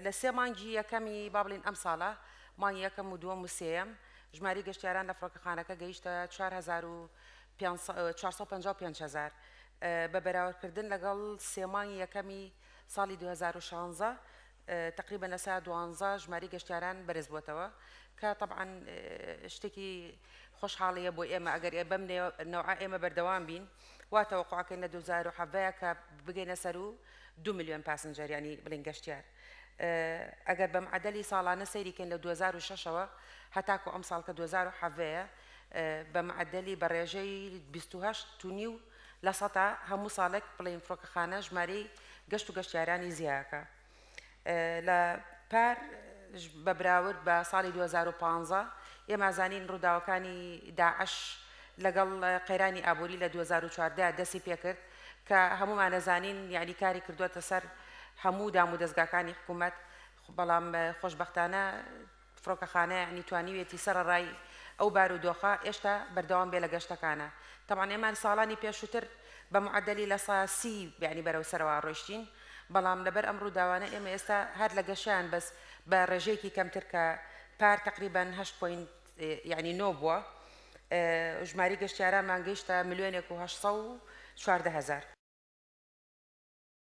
لە سێ مانگی یەکەمی با بڵین ئەم ساڵە مانگی یەکەم و دووەم و سێەم ژماری گەشتیاران لە فڕۆکەخانەکە گەیشتە 455,000 بە بەراوردکردن لەگەڵ سێمانی یەکەمی ساڵی 2016 تقریبا لە سا 12 ژماری گەشتیاران بەرز بووتەوە کە طبعا شتێکی خۆشحاڵیە بۆ ئێمە ئەگەر بەم نەوع ئێمە بەردەوام بین واتەوەقعکەین لە 2017 کە بگەینە سەر و 2 میلیۆن پاسنجەر ینی بڵین گەشتیار ئەگەر بەم عەدەلی ساڵانە سەیریکەین لە 2006ەوە هەتاکو ئەم ساڵ کە 2017 بەم عەدەلی بە ڕێژەی 28.5 لە سەدا هەموو ساڵێک بڵین فڕۆکەخانە ژمارەی گەشت و گەشتیارانی زیاکە لە پار بە براورد بە ساڵی 2015 ئێمە زانین ڕووداوەکانی داعش لەگەڵ قەیرانی ئابووری لە 2014 دەستی پێکرد کە هەمومان دەزانین یعنی کاری کردووەتە سەر هەموو دام و دەستگاکانی حکوومەت بەڵام خۆشبەختانە فڕۆکەخانە ینی توانیوێتی سەرڕای ئەو بارودۆخە ئێشتا بەردەوام بێ لە گەشتەکانە طبعا ئێمان ساڵانی پێشووتر بە معدەلی لە ساسی یعنی بەرەو سەرەوە ڕۆیشتین بەڵام لەبەر ئەم ڕووداوانە ئێمە ئێستا هەر لە گەشیان بەس بە ڕێژەیەکی کەمتر کە پار تقریبا 8 یعنی 9 بووە ژماری گەشتیارانمان گەیشتە 1,814,000